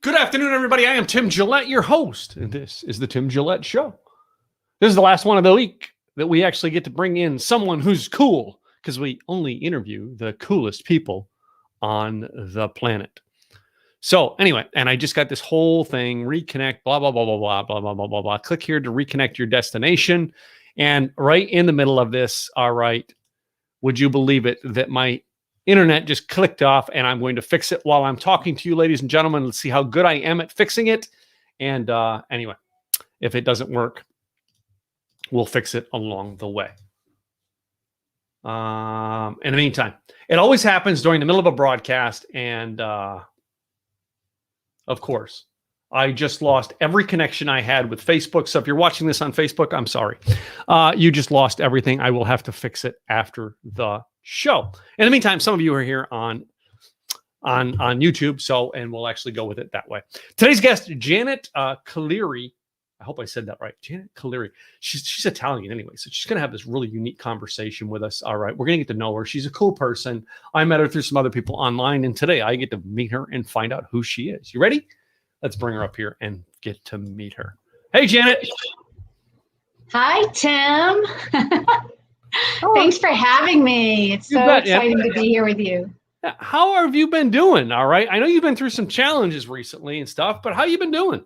Good afternoon, everybody. I am Tim Gillette, your host, and this is the Tim Gillette Show. This is the last one of the week that we actually get to bring in someone who's cool, because we only interview the coolest people on the planet. So anyway, and I just got this whole thing, reconnect, blah, blah, blah, blah, blah, blah, blah, blah, blah, blah. Click here to reconnect your destination. And right in the middle of this, all right, would you believe it, that my internet just clicked off, and I'm going to fix it while I'm talking to you, ladies and gentlemen. Let's see how good I am at fixing it. And anyway, if it doesn't work, we'll fix it along the way. In the meantime, it always happens during the middle of a broadcast. And of course, I just lost every connection I had with Facebook. So if you're watching this on Facebook, I'm sorry. You just lost everything. I will have to fix it after the show. In the meantime, some of you are here on YouTube, and we'll actually go with it that way. Today's guest, Janet Caliri. I hope I said that right. Janet Caliri. She's Italian anyway, so she's going to have this really unique conversation with us. All right, we're going to get to know her. She's a cool person. I met her through some other people online, and today I get to meet her and find out who she is. You ready? Let's bring her up here and get to meet her. Hey, Janet. Hi, Tim. Thanks for having me. It's so exciting to be here with you. How have you been doing? All right. I know you've been through some challenges recently and stuff, but how you been doing?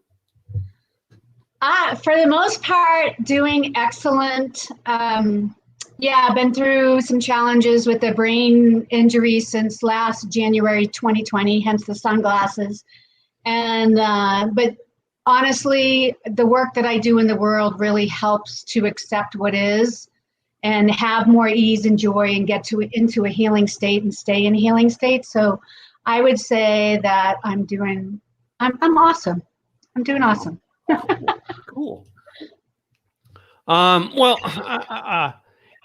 For the most part, doing excellent. I've been through some challenges with a brain injury since last January 2020, hence the sunglasses. And but honestly, the work that I do in the world really helps to accept what is and have more ease and joy and get into a healing state and stay in a healing state. So I would say that I'm awesome. I'm doing awesome. Cool.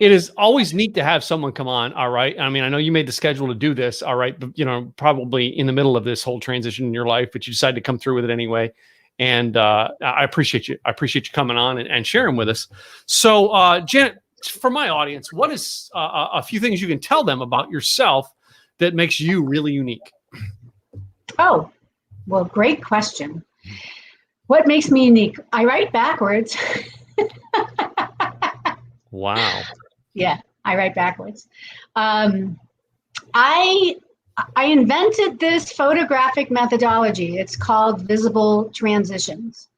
It is always neat to have someone come on. All right. I mean, I know you made the schedule to do this. All right. But, probably in the middle of this whole transition in your life, but you decided to come through with it anyway. And I appreciate you. I appreciate you coming on and sharing with us. So, Janet, for my audience, what is a few things you can tell them about yourself that makes you really unique? Oh, well, great question. What makes me unique? I write backwards. Wow. Yeah, I write backwards. I invented this photographic methodology. It's called visible transitions.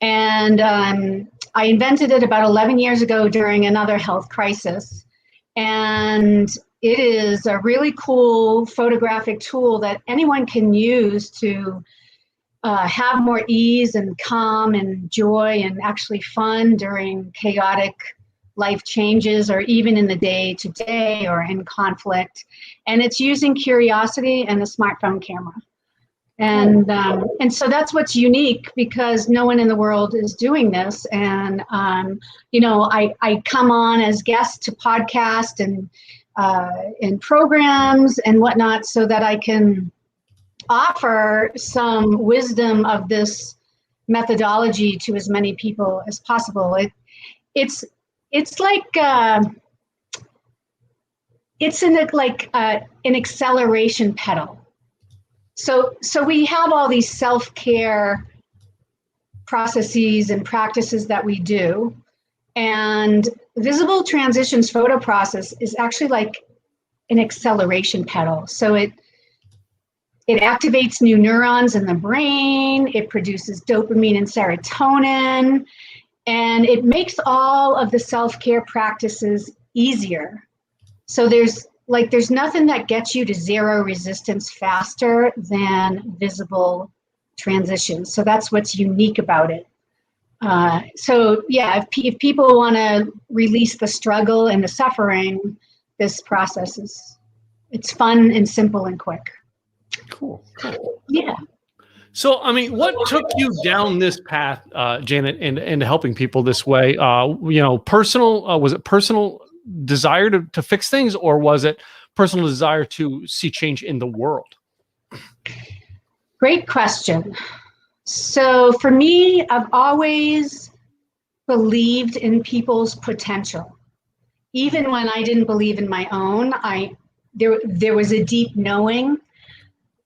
And I invented it about 11 years ago during another health crisis. And it is a really cool photographic tool that anyone can use to have more ease and calm and joy and actually fun during chaotic life changes, or even in the day to day or in conflict. And it's using curiosity and a smartphone camera. And so that's what's unique, because no one in the world is doing this. And, I come on as guests to podcast and programs and whatnot, so that I can offer some wisdom of this methodology to as many people as possible. It's like an acceleration pedal. So we have all these self-care processes and practices that we do, and visible transitions photo process is actually like an acceleration pedal. So it activates new neurons in the brain, it produces dopamine and serotonin, and it makes all of the self-care practices easier. So there's nothing that gets you to zero resistance faster than visible transitions. So that's what's unique about it. If people want to release the struggle and the suffering, this process it's fun and simple and quick. Cool. Yeah. So, I mean, what took you down this path, Janet, and helping people this way? Personal, was it personal desire to fix things, or was it personal desire to see change in the world? Great question. So for me, I've always believed in people's potential. Even when I didn't believe in my own, there was a deep knowing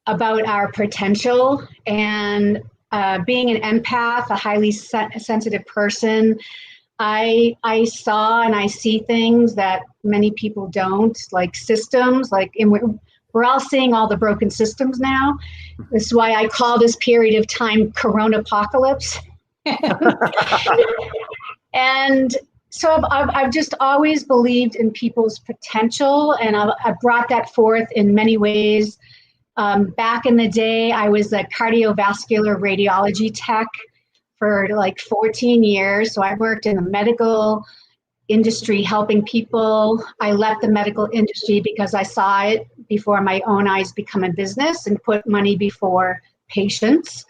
about our potential, and being an empath, a highly sensitive person, I saw and I see things that many people don't, like systems, and we're all seeing all the broken systems now. This is why I call this period of time Corona apocalypse. And so I've just always believed in people's potential, and I've brought that forth in many ways. Back in the day, I was a cardiovascular radiology tech for like 14 years. So I worked in the medical industry helping people. I left the medical industry because I saw it before my own eyes become a business and put money before patients.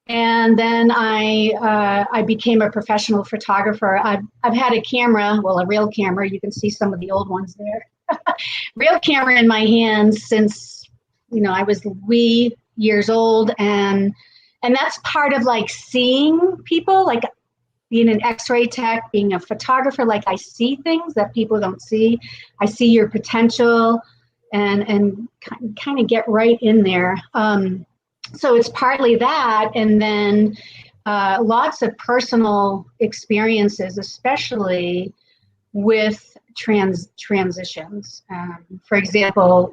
And then I became a professional photographer. I've had a camera, well, a real camera. You can see some of the old ones there. Real camera in my hands since, I was wee years old. And that's part of like seeing people, like being an x-ray tech, being a photographer, like I see things that people don't see. I see your potential and kind of get right in there. So it's partly that, and then lots of personal experiences, especially with transitions. For example,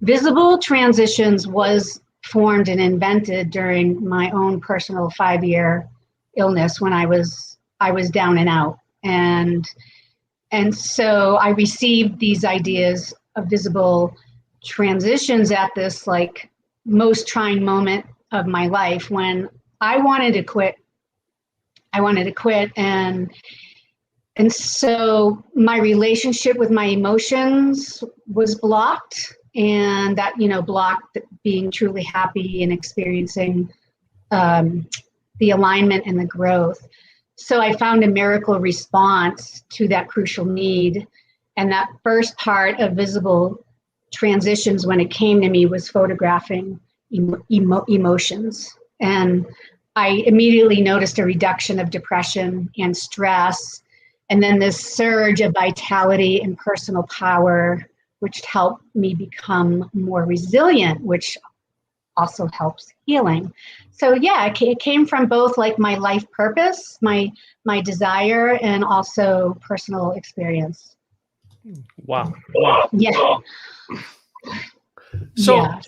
visible transitions was formed and invented during my own personal 5-year illness when I was down and out, and so I received these ideas of visible transitions at this like most trying moment of my life when I wanted to quit. And so my relationship with my emotions was blocked, and that, blocked being truly happy and experiencing the alignment and the growth. So I found a miracle response to that crucial need. And that first part of visible transitions when it came to me was photographing emotions. And I immediately noticed a reduction of depression and stress, and then this surge of vitality and personal power, which helped me become more resilient, which also helps healing. So yeah, it came from both like my life purpose, my desire, and also personal experience. Wow. Yeah. So, yeah.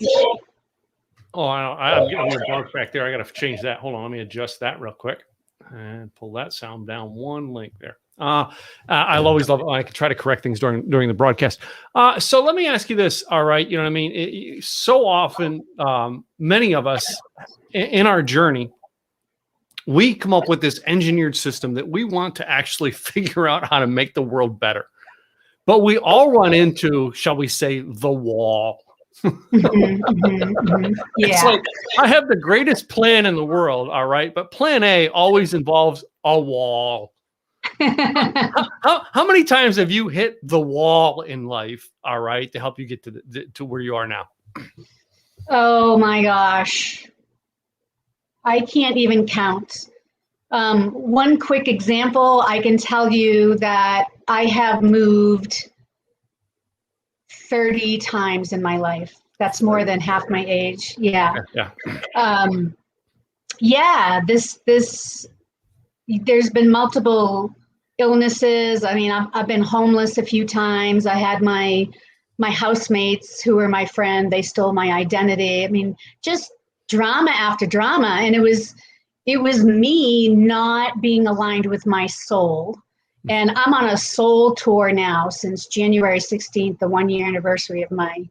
I'm getting a little dark back there. I got to change that. Hold on. Let me adjust that real quick and pull that sound down one link there. I'll always love it. I can try to correct things during the broadcast. So let me ask you this. All right. You know what I mean? So often, many of us in our journey, we come up with this engineered system that we want to actually figure out how to make the world better. But we all run into, shall we say, the wall. Yeah. It's like, I have the greatest plan in the world. All right. But plan A always involves a wall. How many times have you hit the wall in life, all right, to help you get to where you are now? Oh my gosh. I can't even count. One quick example, I can tell you that I have moved 30 times in my life. That's more than half my age. Yeah. There's been multiple illnesses. I mean, I've been homeless a few times. I had my housemates who were my friend. They stole my identity. I mean, just drama after drama. And it was me not being aligned with my soul. And I'm on a soul tour now since January 16th, the 1-year anniversary of my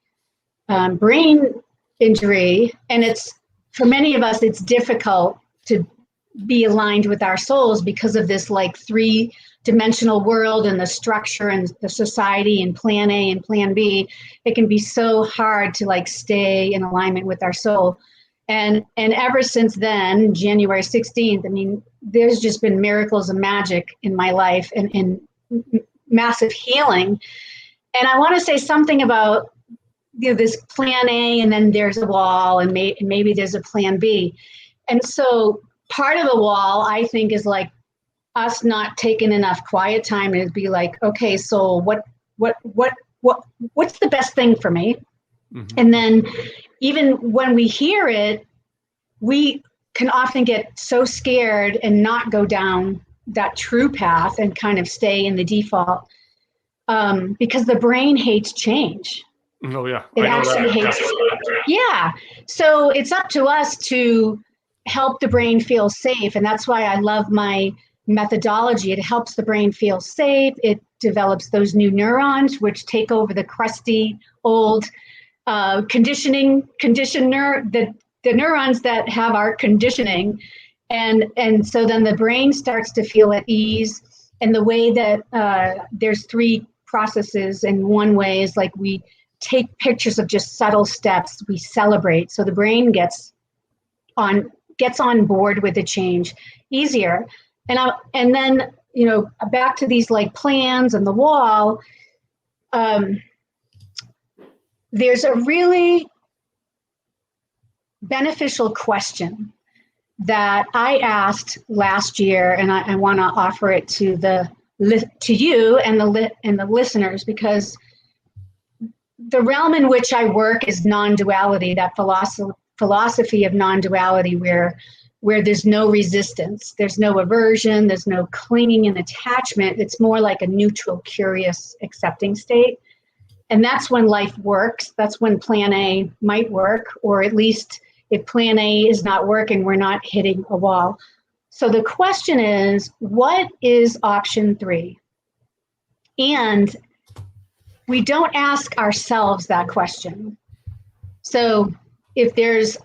brain injury. And for many of us, it's difficult to be aligned with our souls because of this like 3-dimensional world and the structure and the society and plan A and plan B. It can be so hard to like stay in alignment with our soul. And ever since then, January 16th, I mean, there's just been miracles and magic in my life and massive healing. And I want to say something about this plan A, and then there's a wall, and maybe there's a plan B. And so part of the wall, I think, is like us not taking enough quiet time and be like, okay, so what's the best thing for me? Mhm. And then even when we hear it, we can often get so scared and not go down that true path and kind of stay in the default, because the brain hates change. Oh yeah, It I know actually that. hates, yeah. So it's up to us to help the brain feel safe. And that's why I love my methodology. It helps the brain feel safe. It develops those new neurons, which take over the crusty old conditioner, the neurons that have our conditioning. And so then the brain starts to feel at ease. And the way that there's three processes, and one way is like we take pictures of just subtle steps, we celebrate. So the brain gets on board with the change easier. And then, you know, back to these like plans and the wall, there's a really beneficial question that I asked last year, and I want to offer it to you and the listeners, because the realm in which I work is non-duality, that philosophy of non-duality where there's no resistance, there's no aversion, there's no clinging and attachment. It's more like a neutral, curious, accepting state. And that's when life works. That's when plan A might work, or at least if plan A is not working, we're not hitting a wall. So the question is, what is option 3? And we don't ask ourselves that question. So if there's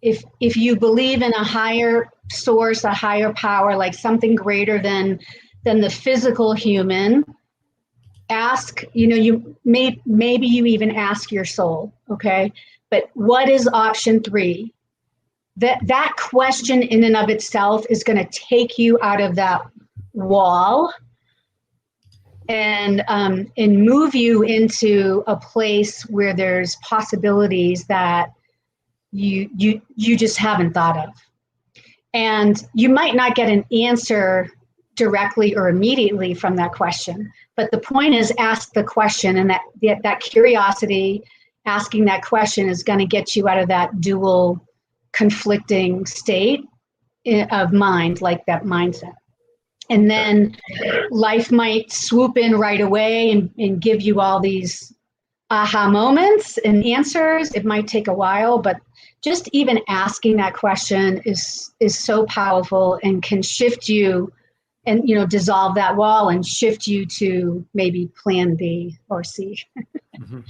if you believe in a higher source, a higher power, like something greater than the physical human, ask, you maybe you even ask your soul, okay? But what is option 3? That question in and of itself is going to take you out of that wall and move you into a place where there's possibilities that you just haven't thought of. And you might not get an answer directly or immediately from that question, but the point is, ask the question, and that curiosity, asking that question, is going to get you out of that dual, conflicting state of mind, like that mindset. And then life might swoop in right away and give you all these aha moments and answers. It might take a while, but just even asking that question is so powerful and can shift you and, dissolve that wall and shift you to maybe plan B or C. Mm-hmm.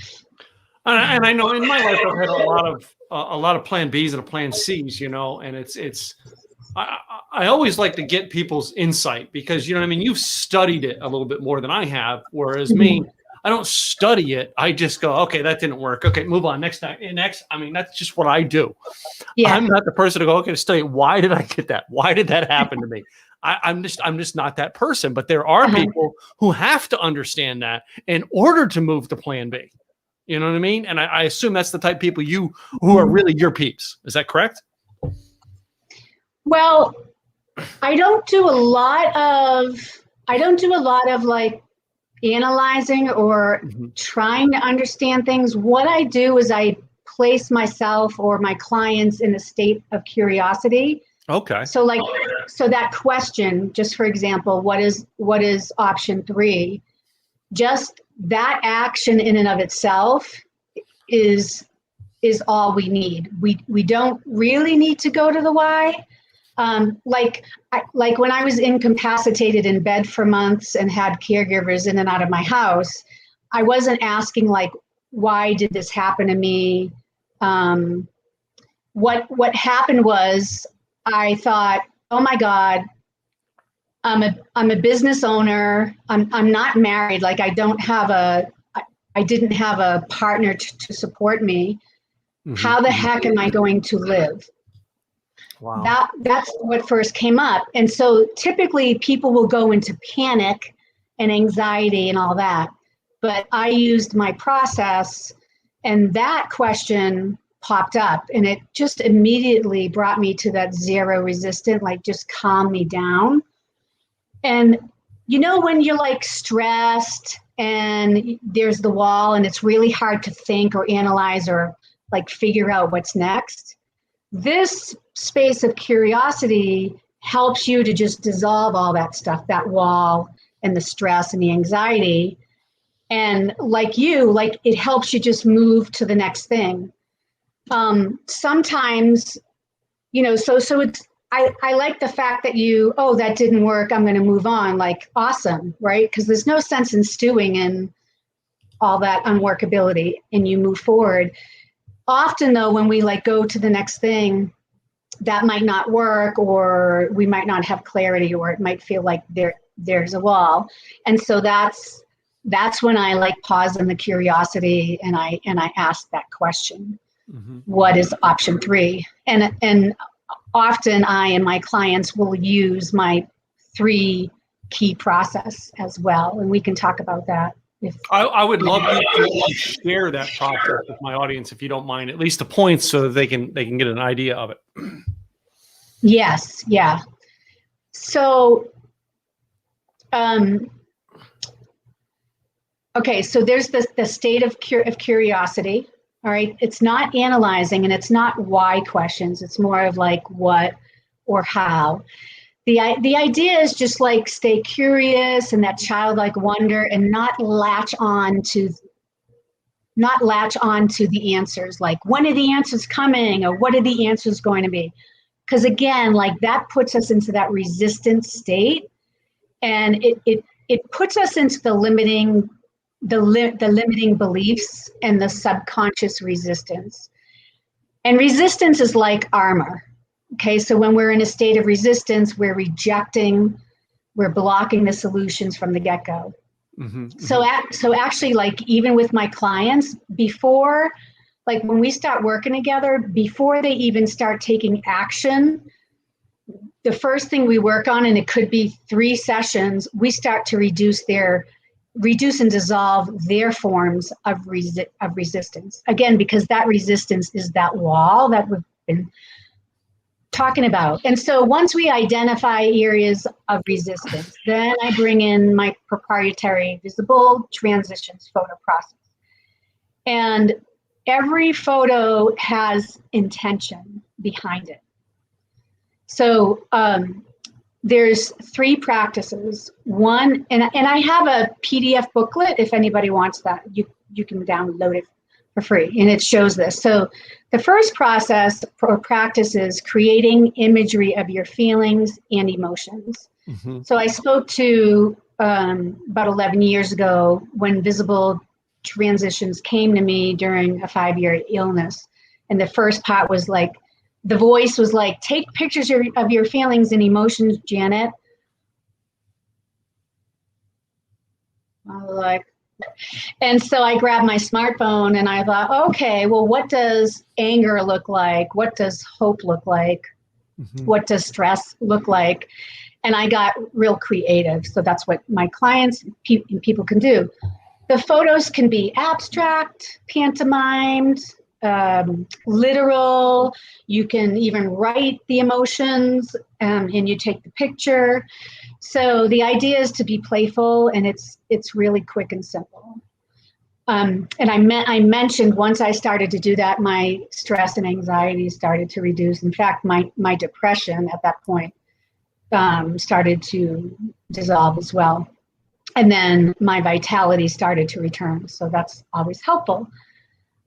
And I know in my life I've had a lot of plan Bs and plan Cs, and it's I always like to get people's insight, because you've studied it a little bit more than I have, whereas me, I don't study it. I just go, okay, that didn't work. Okay, move on. Next. That's just what I do. Yeah. I'm not the person to go, okay, to study. Why did I get that? Why did that happen to me? I'm just not that person. But there are people who have to understand that in order to move to plan B. You know what I mean? And I assume that's the type of people who are really your peeps. Is that correct? Well, I don't do a lot of like analyzing or trying to understand things. What I do is I place myself or my clients in a state of curiosity. Okay. So that question, just for example, what is option 3? Just that action in and of itself is all we need. We don't really need to go to the why. Like when I was incapacitated in bed for months and had caregivers in and out of my house, I wasn't asking like, why did this happen to me? What happened was I thought, oh my God, I'm a business owner. I'm not married. Like I didn't have a partner to support me. How the heck am I going to live? Wow. That's what first came up. And so typically people will go into panic and anxiety and all that. But I used my process, and that question popped up, and it just immediately brought me to that zero resistant, like just calm me down. And when you're like stressed and there's the wall, and it's really hard to think or analyze or like figure out what's next. This space of curiosity helps you to just dissolve all that stuff, that wall and the stress and the anxiety. And like it helps you just move to the next thing. Sometimes, so it's, I like the fact that that didn't work, I'm going to move on, like, awesome, right? Because there's no sense in stewing in all that unworkability, and you move forward. Often though, when we like go to the next thing, that might not work, or we might not have clarity, or it might feel like there's a wall. And so that's when I like pause in the curiosity, and I ask that question. Mm-hmm. What is option 3? And often I and my clients will use my 3 key process as well, and we can talk about that. I would love you to share that process with my audience, if you don't mind, at least the points, so that they can get an idea of it. Yes, yeah. So, okay, so there's the state of curiosity. All right, it's not analyzing, and it's not why questions. It's more of like what or how. The idea is just like stay curious and that childlike wonder, and not latch on to the answers. Like, when are the answers coming, or what are the answers going to be? Because again, like, that puts us into that resistant state, and it puts us into the limiting beliefs and the subconscious resistance. And resistance is like armor. Okay, so when we're in a state of resistance, we're blocking the solutions from the get-go. Mm-hmm. So actually, like, even with my clients, before, like, when we start working together, before they even start taking action, the first thing we work on, and it could be 3 sessions, we start to reduce and dissolve their forms of resistance. Again, because that resistance is that wall that we've been talking about. And so once we identify areas of resistance, then I bring in my proprietary visible transitions photo process. And every photo has intention behind it. So there's 3 practices. One, and I have a PDF booklet if anybody wants that. You can download it for free, and it shows this. So the first process or practice is creating imagery of your feelings and emotions. Mm-hmm. So I spoke to about 11 years ago when visible transitions came to me during a 5-year illness. And the first part was like, the voice was like, take pictures of your feelings and emotions, Janet. I was like, and so I grabbed my smartphone and I thought, okay, well, what does anger look like? What does hope look like? Mm-hmm. What does stress look like? And I got real creative. So that's what my clients and people can do. The photos can be abstract, pantomimed, literal. You can even write the emotions, and you take the picture. So the idea is to be playful, and it's really quick and simple. And I mentioned once I started to do that, my stress and anxiety started to reduce. In fact, my depression at that point started to dissolve as well. And then my vitality started to return. So that's always helpful.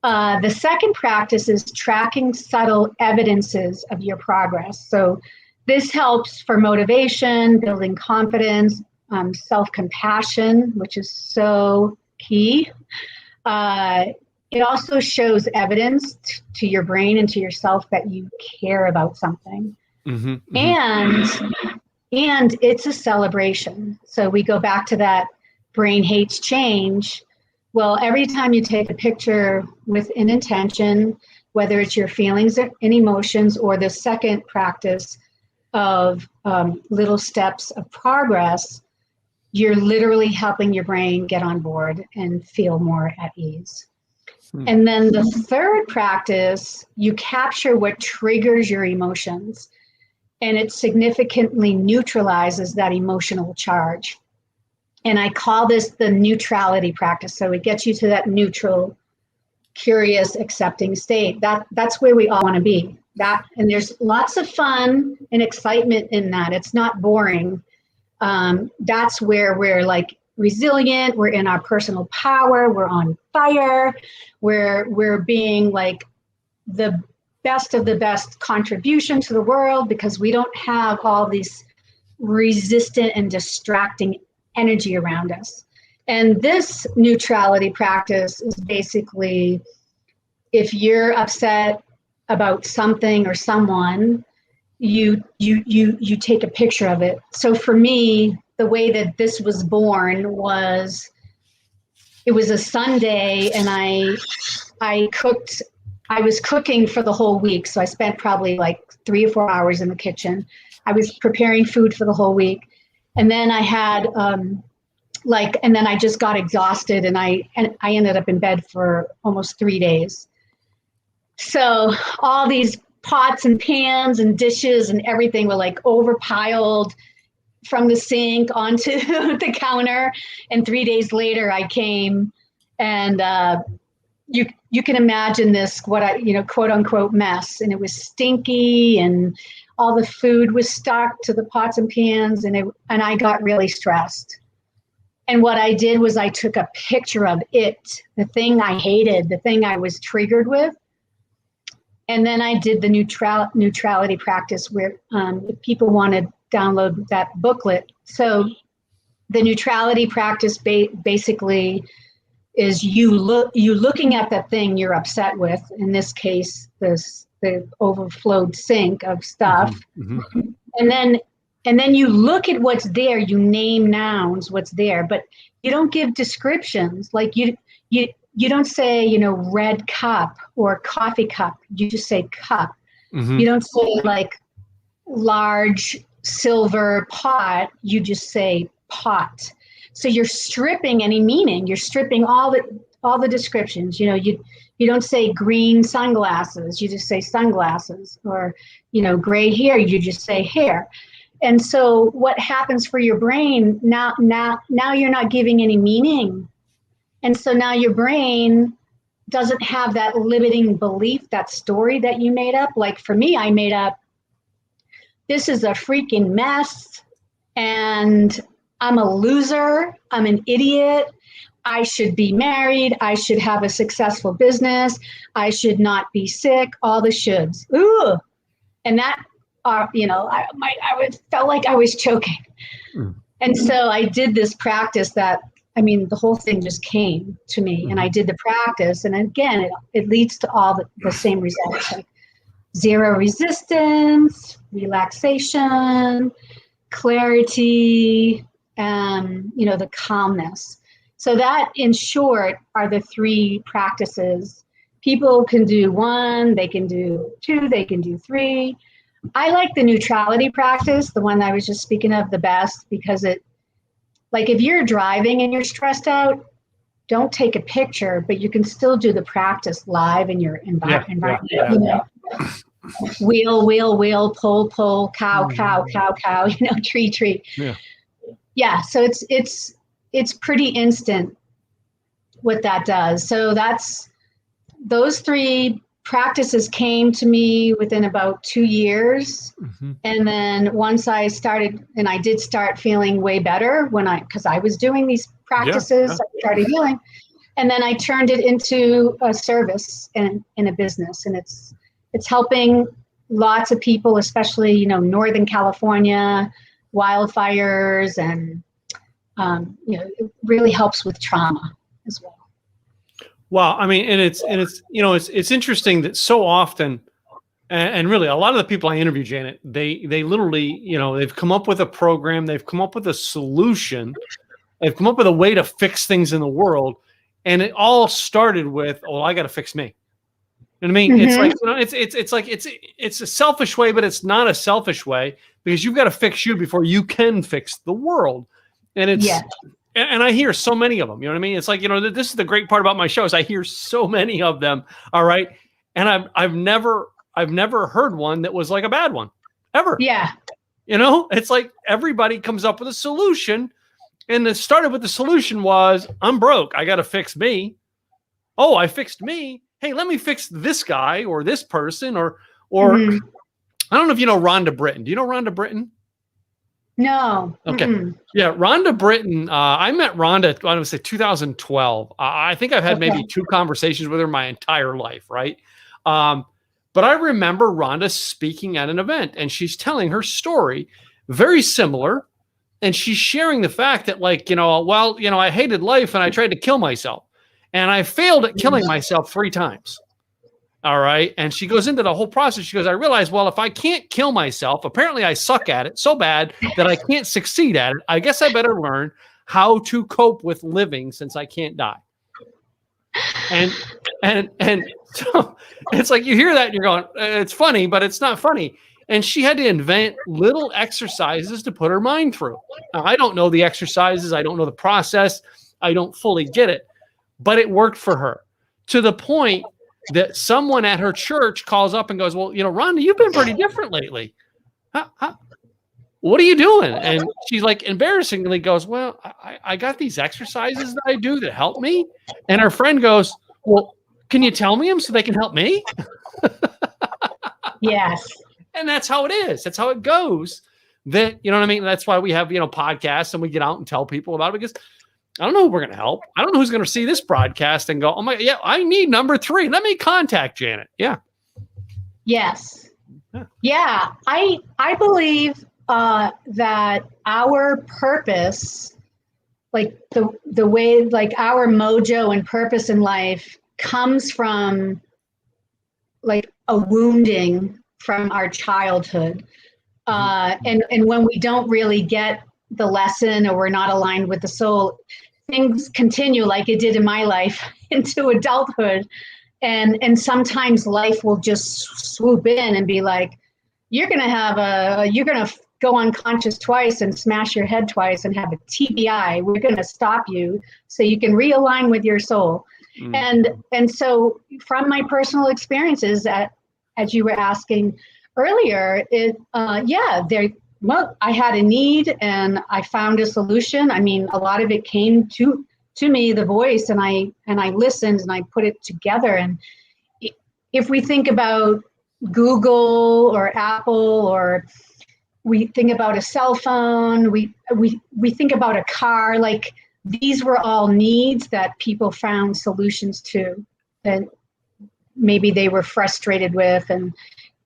The second practice is tracking subtle evidences of your progress. So this helps for motivation, building confidence, self-compassion, which is so key. It also shows evidence to your brain and to yourself that you care about something. Mm-hmm, mm-hmm. And it's a celebration. So we go back to that brain hates change. Well, every time you take a picture with an intention, whether it's your feelings and emotions, or the second practice of little steps of progress, you're literally helping your brain get on board and feel more at ease. And then the third practice, you capture what triggers your emotions, and it significantly neutralizes that emotional charge. And I call this the neutrality practice. So it gets you to that neutral, curious, accepting state. That's where we all want to be. And there's lots of fun and excitement in that. It's not boring. That's where we're like resilient. We're in our personal power. We're on fire. We're being like the best of the best contribution to the world, because we don't have all these resistant and distracting energy around us. And this neutrality practice is basically, if you're upset about something or someone, you take a picture of it. So for me, the way that this was born was, it was a Sunday, and I was cooking for the whole week. So I spent probably like 3 or 4 hours in the kitchen. I was preparing food for the whole week. And then I had and then I just got exhausted, and I ended up in bed for almost 3 days. So all these pots and pans and dishes and everything were like overpiled from the sink onto the counter. And 3 days later I came, and you can imagine this, what quote unquote mess. And it was stinky, and all the food was stuck to the pots and pans, and I got really stressed. And what I did was I took a picture of it, the thing I hated, the thing I was triggered with. And then I did the neutrality practice, where if people want to download that booklet. So the neutrality practice basically is you looking at that thing you're upset with, in this case, the overflowed sink of stuff. Mm-hmm. And then you look at what's there, you name nouns, what's there, but you don't give descriptions. Like you don't say, red cup or coffee cup. You just say cup. Mm-hmm. You don't say like large silver pot. You just say pot. So you're stripping any meaning. You're stripping all the descriptions. You don't say green sunglasses. You just say sunglasses. Or gray hair. You just say hair. And so what happens for your brain now you're not giving any meaning. And so now your brain doesn't have that limiting belief, that story that you made up. Like for me, I made up, this is a freaking mess, and I'm a loser, I'm an idiot, I should be married, I should have a successful business, I should not be sick, all the shoulds. Ooh. And that, I felt like I was choking. Mm. And so I did this practice that, the whole thing just came to me, and I did the practice. And again, it leads to all the same results, like zero resistance, relaxation, clarity, the calmness. So that, in short, are the 3 practices. People can do 1, they can do 2, they can do 3. I like the neutrality practice, the one that I was just speaking of, the best, because like if you're driving and you're stressed out, don't take a picture, but you can still do the practice live in your environment. Yeah. Wheel, pull, cow, tree. Yeah. So it's pretty instant what that does. So those 3 practices came to me within about 2 years. Mm-hmm. And then once I started, and I did start feeling way better because I was doing these practices, I started healing. And then I turned it into a service and in a business. And it's helping lots of people, especially, Northern California, wildfires, and, it really helps with trauma as well. Wow. And it's interesting that so often, and really a lot of the people I interview, Janet, they literally, they've come up with a program, they've come up with a solution, they've come up with a way to fix things in the world. And it all started with, I got to fix me. You know what I mean? Mm-hmm. It's a selfish way, but it's not a selfish way, because you've got to fix you before you can fix the world. And and I hear so many of them, you know what I mean? It's like, this is the great part about my show, is I hear so many of them. All right. And I've never heard one that was like a bad one ever. Yeah. It's like everybody comes up with a solution, And it started with the solution was, I'm broke. I got to fix me. Oh, I fixed me. Hey, let me fix this guy or this person or Mhm. I don't know if you know Rhonda Britton. Do you know Rhonda Britton? No. Okay. Mm-mm. Yeah, Rhonda Britton. I met Rhonda, I would say 2012. I think I've had Okay. maybe 2 conversations with her my entire life, right? But I remember Rhonda speaking at an event, and she's telling her story, very similar. And she's sharing the fact that, like, I hated life and I tried to kill myself. And I failed at killing myself 3 times. All right. And she goes into the whole process. She goes, I realized, well, if I can't kill myself, apparently I suck at it so bad that I can't succeed at it. I guess I better learn how to cope with living since I can't die. And so it's like you hear that and you're going, it's funny, but it's not funny. And she had to invent little exercises to put her mind through. Now, I don't know the exercises. I don't know the process. I don't fully get it, but it worked for her to the point that someone at her church calls up and goes, well, Rhonda, you've been pretty different lately. What are you doing? And she's like, embarrassingly goes, well, I got these exercises that I do that help me. And her friend goes, well, can you tell me them so they can help me? Yes. And that's how it is. That's how it goes. That, you know what I mean? That's why we have, podcasts and we get out and tell people about it, because I don't know who we're going to help. I don't know who's going to see this broadcast and go, oh my, yeah, I need number 3. Let me contact Janet. Yeah. Yes. Yeah. I believe that our purpose, like the way, like our mojo and purpose in life comes from like a wounding from our childhood. And when we don't really get the lesson or we're not aligned with the soul, things continue like it did in my life into adulthood. And sometimes life will just swoop in and be like, you're going to go unconscious twice and smash your head twice and have a TBI. We're going to stop you so you can realign with your soul. And so from my personal experiences, as you were asking earlier, I had a need and I found a solution. I mean, a lot of it came to me, the voice, and I listened and I put it together. And if we think about Google or Apple, or we think about a cell phone, we think about a car, like these were all needs that people found solutions to, and maybe they were frustrated with and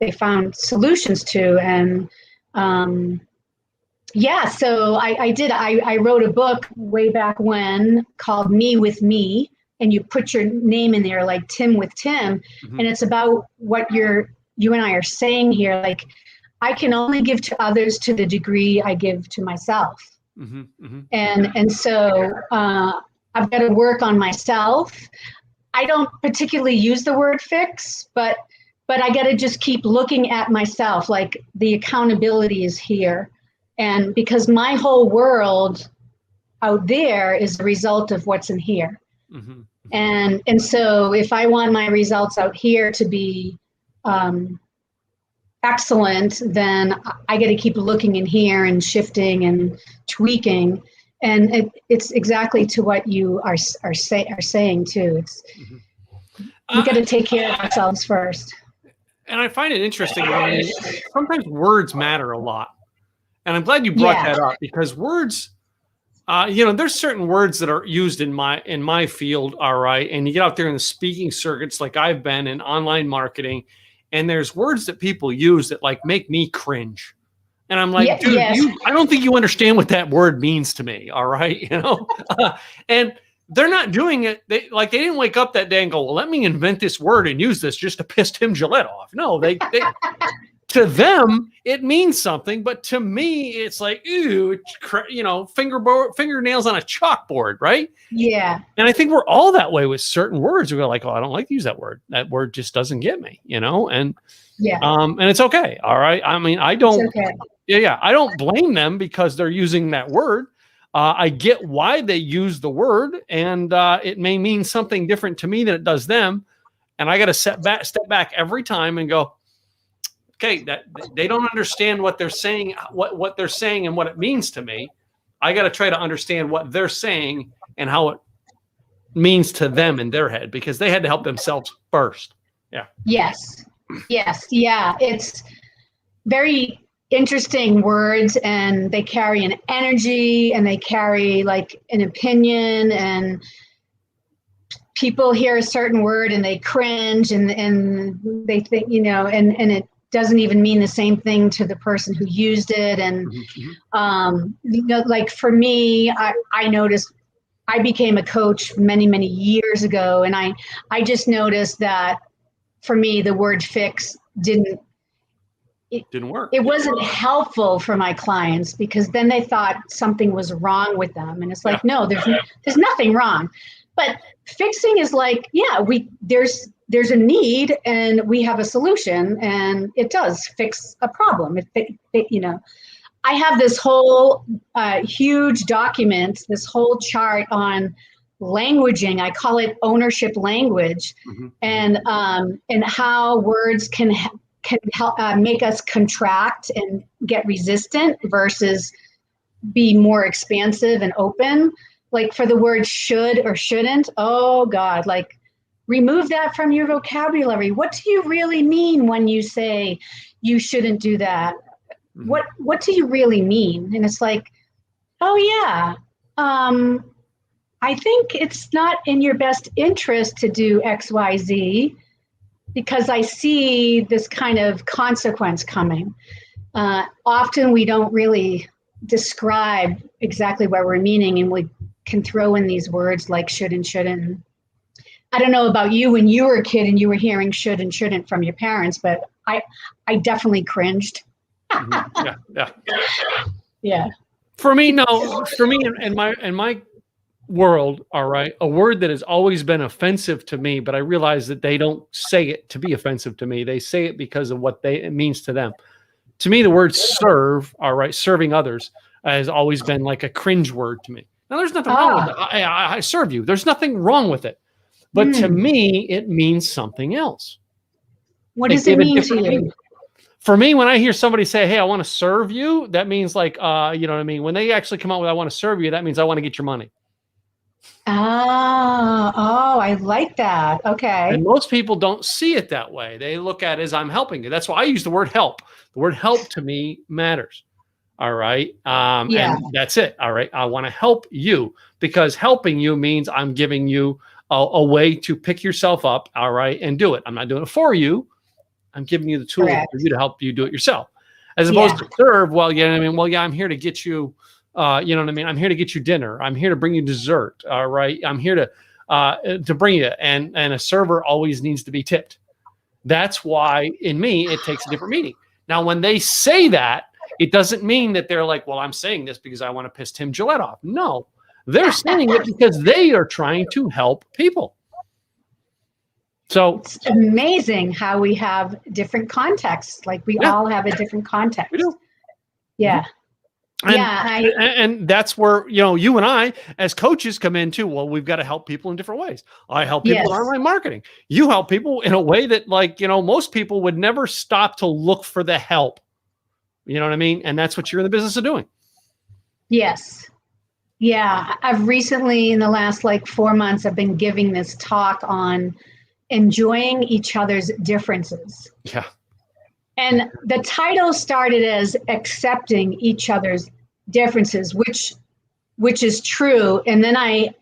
they found solutions to. And so I wrote a book way back when called Me with Me, and you put your name in there like Tim with Tim. And it's about what you and I are saying here. Like, I can only give to others to the degree I give to myself. And so I've got to work on myself. I don't particularly use the word fix, but I got to just keep looking at myself. Like, the accountability is here. And because my whole world out there is the result of what's in here. And so if I want my results out here to be excellent, then I got to keep looking in here and shifting and tweaking. And it's exactly to what you are saying too. It's we got to take care of ourselves first. And I find it interesting. Sometimes words matter a lot. And I'm glad you brought that up, because words, there's certain words that are used in my field. All right. And you get out there in the speaking circuits, like I've been in online marketing, and there's words that people use that like make me cringe. And I'm like, dude, I don't think you understand what that word means to me. All right. And they're not doing it. They didn't wake up that day and go, well, let me invent this word and use this just to piss Tim Gillette off. No, they to them, it means something, but to me, it's like, ooh, fingernails on a chalkboard, right? Yeah. And I think we're all that way with certain words. We go like, oh, I don't like to use that word. That word just doesn't get me, and it's okay. All right. I mean, I don't, I don't blame them because they're using that word. I get why they use the word, and it may mean something different to me than it does them. And I got to step back every time and go, okay, that they don't understand what they're saying, what they're saying and what it means to me. I got to try to understand what they're saying and how it means to them in their head, because they had to help themselves first. Yeah. Yes. Yes. Yeah. It's very interesting words, and they carry an energy, and they carry like an opinion, and people hear a certain word and they cringe, and they think, and it doesn't even mean the same thing to the person who used it. And, like for me, I noticed, I became a coach many, many years ago. And I just noticed that for me, the word fix didn't work. It wasn't helpful for my clients, because then they thought something was wrong with them. And it's like, no, there's nothing wrong. But fixing is like, there's a need and we have a solution, and it does fix a problem. I have this whole huge document, this whole chart on languaging. I call it ownership language, and how words can help make us contract and get resistant versus be more expansive and open. Like for the word should or shouldn't, oh God, like remove that from your vocabulary. What do you really mean when you say you shouldn't do that? What do you really mean? And it's like, oh yeah, I think it's not in your best interest to do X, Y, Z, because I see this kind of consequence coming. Often we don't really describe exactly what we're meaning, and we can throw in these words like should and shouldn't. I don't know about you when you were a kid and you were hearing should and shouldn't from your parents, but I definitely cringed. Yeah. For me, no. For me, in my world, all right, a word that has always been offensive to me, but I realize that they don't say it to be offensive to me. They say it because of what it means to them. To me, the word serve, all right, serving others, has always been like a cringe word to me. Now, there's nothing wrong with it. I serve you. There's nothing wrong with it. But to me, it means something else. What does it mean to you? For me, when I hear somebody say, hey, I want to serve you, that means like, you know what I mean? When they actually come out with, I want to serve you, that means I want to get your money. Oh, I like that. Okay. And most people don't see it that way. They look at it as I'm helping you. That's why I use the word help. The word help to me matters. All right. And that's it. All right. I want to help you, because helping you means I'm giving you a way to pick yourself up. All right. And do it. I'm not doing it for you. I'm giving you the tools for you to help you do it yourself, as opposed to serve. Well, you know what I mean? Well, yeah, I'm here to get you, you know what I mean? I'm here to get you dinner. I'm here to bring you dessert. All right. I'm here to bring you. And a server always needs to be tipped. That's why in me, it takes a different meaning. Now, when they say that, it doesn't mean that they're like, well, I'm saying this because I want to piss Tim Gillette off. No, they're saying it because they are trying to help people. So it's amazing how we have different contexts. Like we all have a different context. We do. Yeah. And that's where, you and I as coaches come into, well, we've got to help people in different ways. I help people in online marketing. You help people in a way that most people would never stop to look for the help. You know what I mean? And that's what you're in the business of doing. Yes. Yeah. I've recently, in the last 4 months, I've been giving this talk on enjoying each other's differences. Yeah. And the title started as accepting each other's differences, which is true. And then I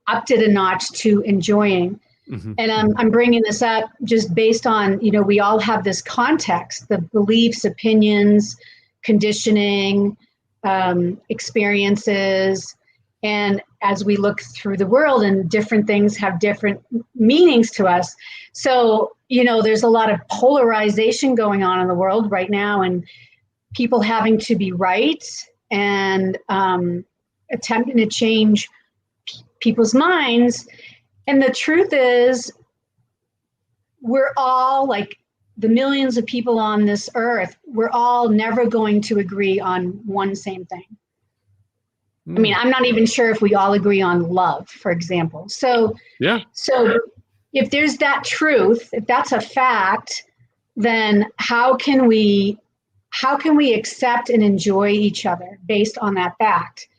upped it a notch to enjoying. Mm-hmm. And I'm bringing this up just based on, we all have this context, the beliefs, opinions, conditioning, experiences. And as we look through the world, and different things have different meanings to us. So, there's a lot of polarization going on in the world right now, and people having to be right and attempting to change people's minds. And the truth is, we're all, like the millions of people on this earth, we're all never going to agree on one same thing. I mean, I'm not even sure if we all agree on love, for example. So if there's that truth, if that's a fact, then how can we how can we accept and enjoy each other based on that fact?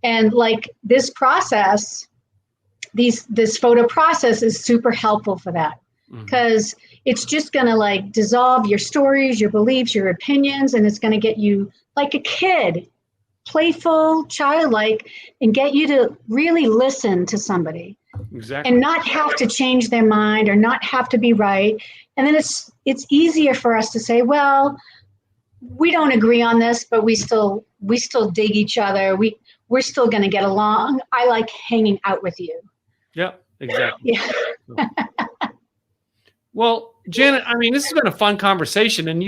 And like this process, this photo process is super helpful for that, because it's just going to like dissolve your stories, your beliefs, your opinions, and it's going to get you like a kid, playful, childlike, and get you to really listen to somebody. Exactly. And not have to change their mind or not have to be right. And then it's easier for us to say, well, we don't agree on this, but we still dig each other. We're still going to get along. I like hanging out with you. Yeah, exactly. Yeah. Well, Janet, I mean, this has been a fun conversation, and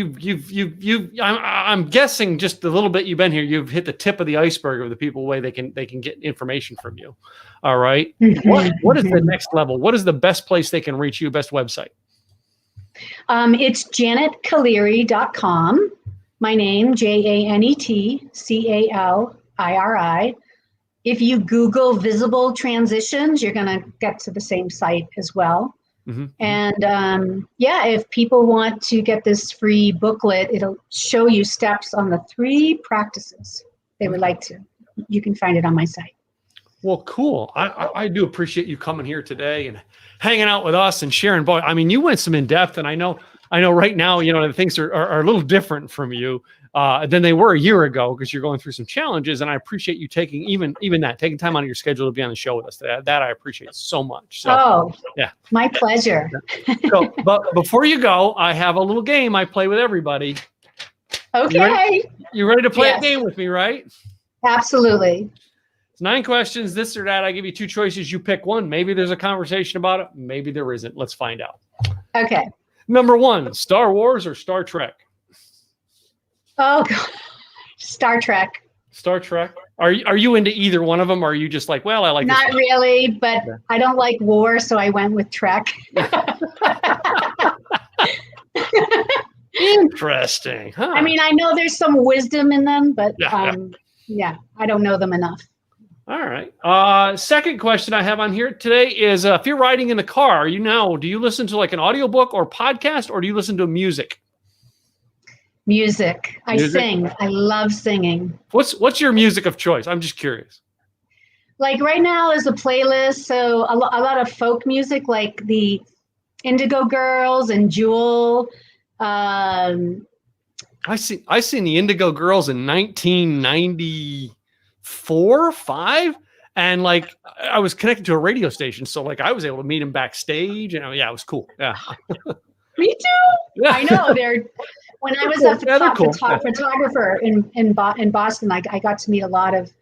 I'm guessing just a little bit you've been here, you've hit the tip of the iceberg of the people way they can get information from you. All right. What is the next level? What is the best place they can reach you? Best website? It's janetcaliri.com. My name, JanetCaliri. If you Google visible transitions, you're going to get to the same site as well. And if people want to get this free booklet, it'll show you steps on the 3 practices they would like to. You can find it on my site. Well, cool. I do appreciate you coming here today and hanging out with us and sharing. Boy, I mean, you went some in depth, and I know right now, the things are a little different from you than they were a year ago, because you're going through some challenges. And I appreciate you taking taking time out of your schedule to be on the show with us today. That I appreciate so much. So, yeah, my pleasure. So, but before you go, I have a little game I play with everybody. Okay. You ready to play a game with me, right? Absolutely. It's 9 questions, this or that. I give you 2 choices. You pick one. Maybe there's a conversation about it. Maybe there isn't. Let's find out. Okay. Number 1, Star Wars or Star Trek? Oh, God. Star Trek. Star Trek. Are you into either one of them? Or are you just like, well, I like Not really, but I don't like war, so I went with Trek. Interesting. Huh? I mean, I know there's some wisdom in them, but I don't know them enough. All right. Second question I have on here today is if you're riding in the car, do you listen to like an audiobook or podcast, or do you listen to music? Music. I sing. I love singing. What's your music of choice? I'm just curious. Like right now is a playlist, so a lot of folk music, like the Indigo Girls and Jewel. I seen the Indigo Girls in 1994, 5, and like I was connected to a radio station, so like I was able to meet them backstage, and it was cool. Yeah. Me too. Yeah. I know when I was a photographer in Boston, I got to meet a lot of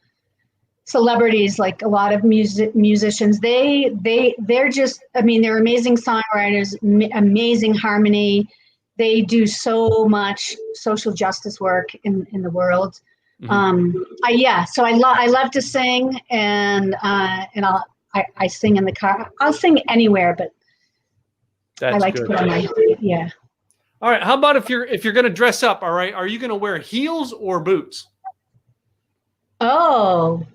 celebrities, like a lot of musicians. They're just, I mean, they're amazing songwriters, amazing harmony. They do so much social justice work in the world. So I love to sing, and I sing in the car. I'll sing anywhere, but I like to put on my All right. How about if you're going to dress up? All right. Are you going to wear heels or boots? Oh,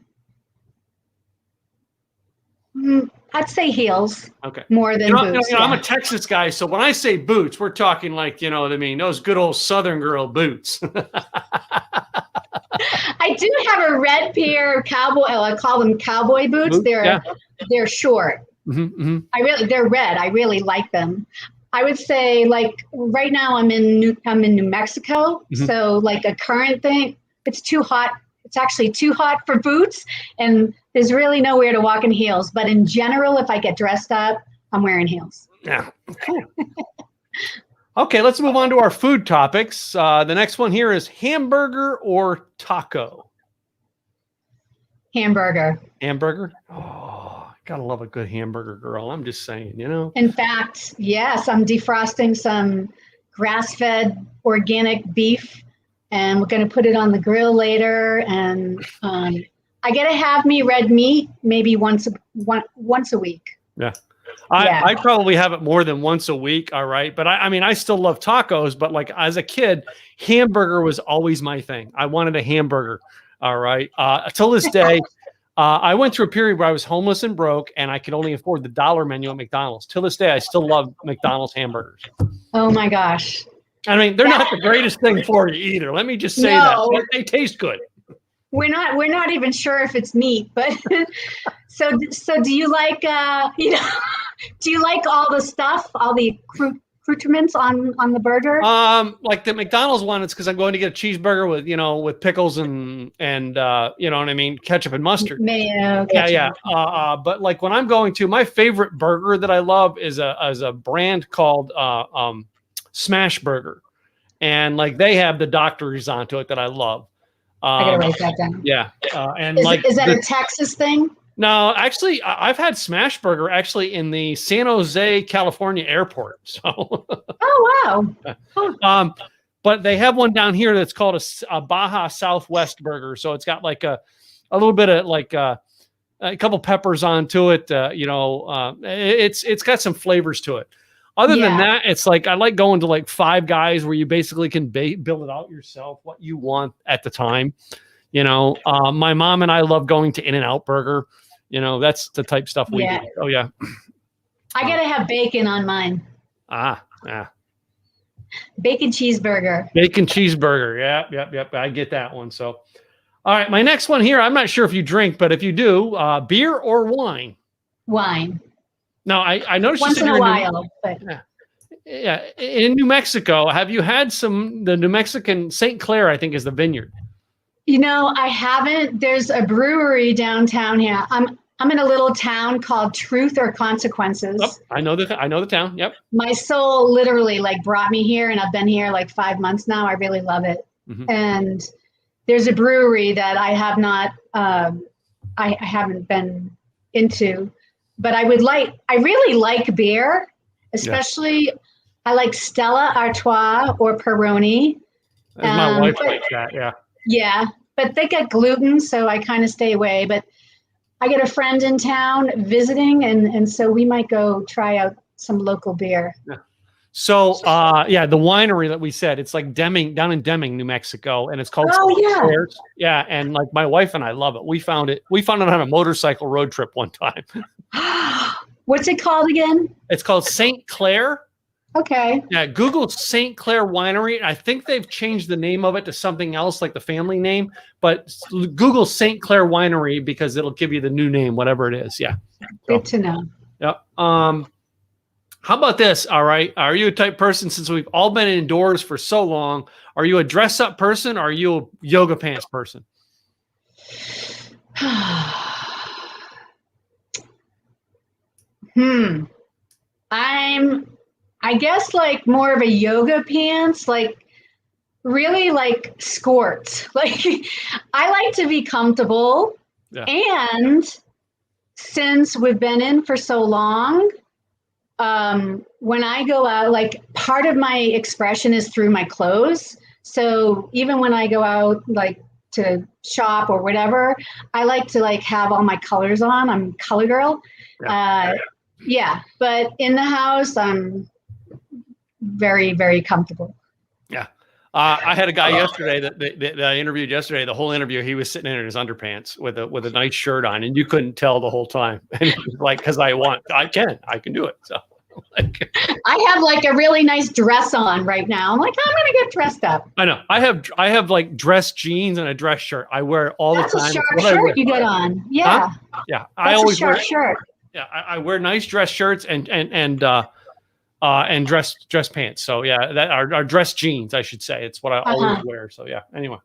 I'd say heels. Okay. More than boots. I'm a Texas guy, so when I say boots, we're talking like, what I mean, those good old Southern girl boots. I do have a red pair of cowboy. I call them cowboy boots. They're short. They're red. I really like them. I would say, like, right now I'm in New Mexico, so like a current thing, it's too hot. It's actually too hot for boots, and there's really nowhere to walk in heels. But in general, if I get dressed up, I'm wearing heels. Yeah, cool. Okay, let's move on to our food topics. The next one here is hamburger or taco? Hamburger. Hamburger? Oh, gotta love a good hamburger, girl. I'm just saying, In fact, yes, I'm defrosting some grass-fed organic beef, and we're going to put it on the grill later. And I got to have me red meat maybe once a week. Yeah. I probably have it more than once a week. All right. But I mean, I still love tacos, but like as a kid, hamburger was always my thing. I wanted a hamburger. All right. Till this day, I went through a period where I was homeless and broke, and I could only afford the $1 menu at McDonald's. Till this day, I still love McDonald's hamburgers. Oh my gosh. I mean, they're not the greatest thing for you either. Let me just say No. that. They taste good. We're not even sure if it's meat, but so do you like do you like all the stuff, all the accoutrements on the burger? Like the McDonald's one, it's because I'm going to get a cheeseburger with with pickles and you know what I mean, ketchup and mustard. Mayo, Yeah. ketchup. But like when I'm going to, my favorite burger that I love is a brand called Smash Burger, and like they have the doctors onto it that I love. I gotta write that down. Yeah, and Is that a Texas thing? No, actually, I've had Smash Burger actually in the San Jose, California airport. So, Oh wow. But they have one down here that's called a Baja Southwest burger. So it's got like a little bit of like a couple peppers onto it. It's got some flavors to it. Other than that, it's like I like going to like Five Guys where you basically can build it out yourself what you want at the time. My mom and I love going to In-N-Out Burger. That's the type of stuff we do. Oh yeah. I gotta have bacon on mine. Yeah. Bacon cheeseburger. Bacon cheeseburger. Yep. I get that one. So, all right. My next one here. I'm not sure if you drink, but if you do, beer or wine? Wine. Now, I noticed once in a while. But yeah. In New Mexico, have you had the New Mexican St. Clair? I think is the vineyard. I haven't. There's a brewery downtown here. I'm in a little town called Truth or Consequences. Oh, I know the town. Yep. My soul literally brought me here, and I've been here 5 months now. I really love it. Mm-hmm. And there's a brewery that I have not, I haven't been into, but I really like beer, especially I like Stella Artois or Peroni. My wife likes that. Yeah. Yeah, but they get gluten, so I kind of stay away. But I get a friend in town visiting, and so we might go try out some local beer. Yeah. So, the winery that we said, it's like Deming, down in Deming, New Mexico, and it's called Claire's. Yeah, and like my wife and I love it. We found it on a motorcycle road trip one time. What's it called again? It's called St. Clair. Okay. Yeah, Google St. Clair Winery. I think they've changed the name of it to something else, like the family name. But Google St. Clair Winery because it'll give you the new name, whatever it is. Yeah. Good to know. Yep. How about this? All right. Are you a type person, since we've all been indoors for so long, are you a dress up person or are you a yoga pants person? I guess more of a yoga pants, really skirts. I like to be comfortable. Yeah. And since we've been in for so long, when I go out, part of my expression is through my clothes. So even when I go out to shop or whatever, I like to have all my colors on. I'm a color girl. Yeah. But in the house, I'm very, very comfortable. Yeah. I had a guy yesterday that I interviewed yesterday. The whole interview, he was sitting in his underpants with a nice shirt on, and you couldn't tell the whole time. And because I can do it. So I have a really nice dress on right now. I'm gonna get dressed up. I know. I have dress jeans and a dress shirt. I wear it all the time. That's a sharp shirt you get on. Yeah. Huh? Yeah. I always wear a shirt. Yeah, I wear nice dress shirts and dress pants. So yeah, that are dress jeans, I should say. It's what I always wear. So yeah. Anyway,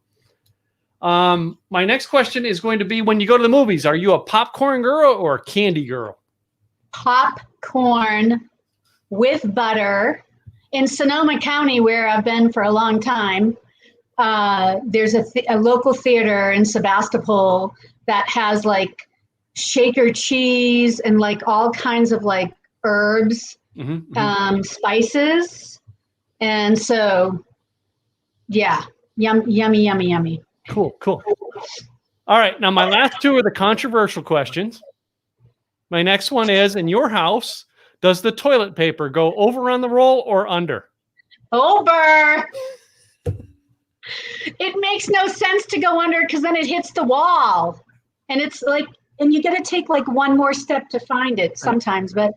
my next question is going to be: when you go to the movies, are you a popcorn girl or a candy girl? Popcorn with butter. In Sonoma County, where I've been for a long time, there's a local theater in Sebastopol that has shaker cheese and all kinds of herbs, spices. And so, yeah, yummy. Cool. All right. Now my last two are the controversial questions. My next one is, in your house, does the toilet paper go over on the roll or under? Over. It makes no sense to go under because then it hits the wall. And it's and you got to take one more step to find it sometimes, but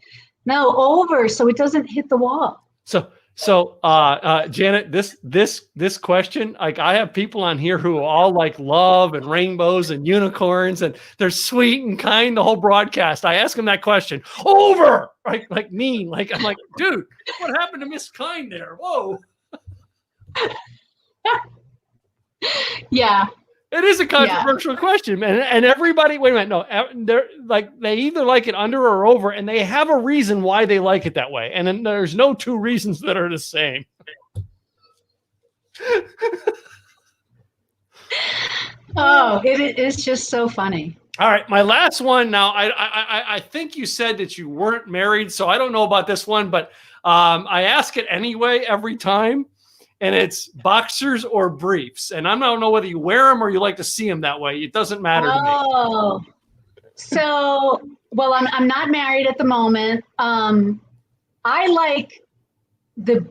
no, over so it doesn't hit the wall. So So, Janet, this question, like I have people on here who all like love and rainbows and unicorns, and they're sweet and kind the whole broadcast. I ask them that question over, like mean, like I'm like, dude, what happened to Miss Kind there? Whoa. Yeah. It is a controversial question, man. And everybody, wait a minute, no, they're like they either like it under or over, and they have a reason why they like it that way. And then there's no two reasons that are the same. Oh, it is just so funny. All right, my last one. Now, I think you said that you weren't married, so I don't know about this one, but I ask it anyway every time. And it's boxers or briefs. And I don't know whether you wear them or you like to see them that way. It doesn't matter to me. Oh, so, well, I'm not married at the moment. I like the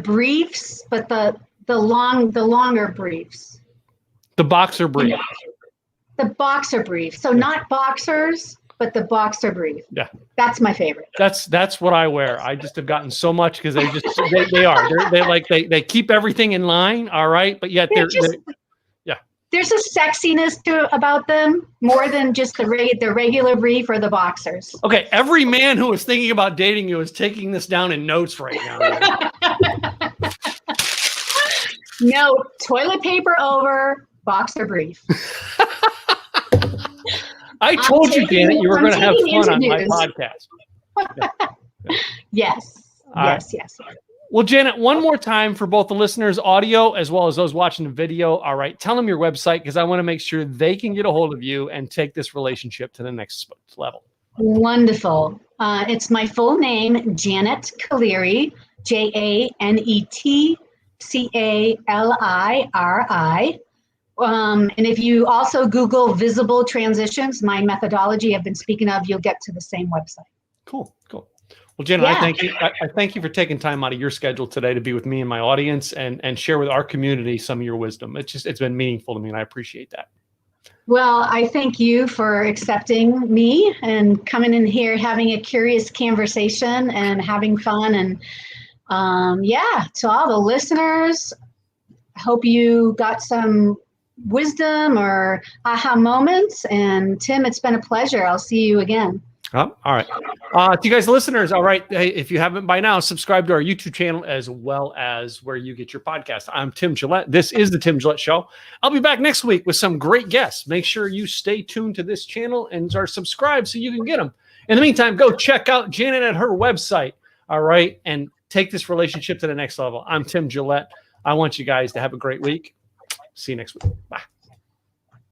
briefs, but the longer briefs. The boxer brief. The boxer brief. So not boxers, but the boxer brief. Yeah. That's my favorite. That's what I wear. I just have gotten so much because they keep everything in line. All right. But yet they're there's a sexiness about them more than just the regular brief or the boxers. Okay. Every man who is thinking about dating you is taking this down in notes right now. No, toilet paper over, boxer brief. I told you, Janet, you were going to have fun on my podcast. Yes. Yes. Well, Janet, one more time for both the listeners, audio, as well as those watching the video. All right. Tell them your website because I want to make sure they can get a hold of you and take this relationship to the next level. Wonderful. It's my full name, Janet Caliri, JANET CALIRI. And if you also Google visible transitions, my methodology I've been speaking of, you'll get to the same website. Cool. Well, Janet, I thank you. I thank you for taking time out of your schedule today to be with me and my audience and share with our community some of your wisdom. It's been meaningful to me, and I appreciate that. Well, I thank you for accepting me and coming in here, having a curious conversation and having fun. And to all the listeners, I hope you got some wisdom or aha moments. And Tim, it's been a pleasure. I'll see you again. All right. To you guys listeners, all right. Hey, if you haven't by now, subscribe to our YouTube channel as well as where you get your podcast. I'm Tim Gillette. This is the Tim Gillette Show. I'll be back next week with some great guests. Make sure you stay tuned to this channel and are subscribed so you can get them. In the meantime, go check out Janet at her website. All right. And take this relationship to the next level. I'm Tim Gillette. I want you guys to have a great week. See you next week. Bye.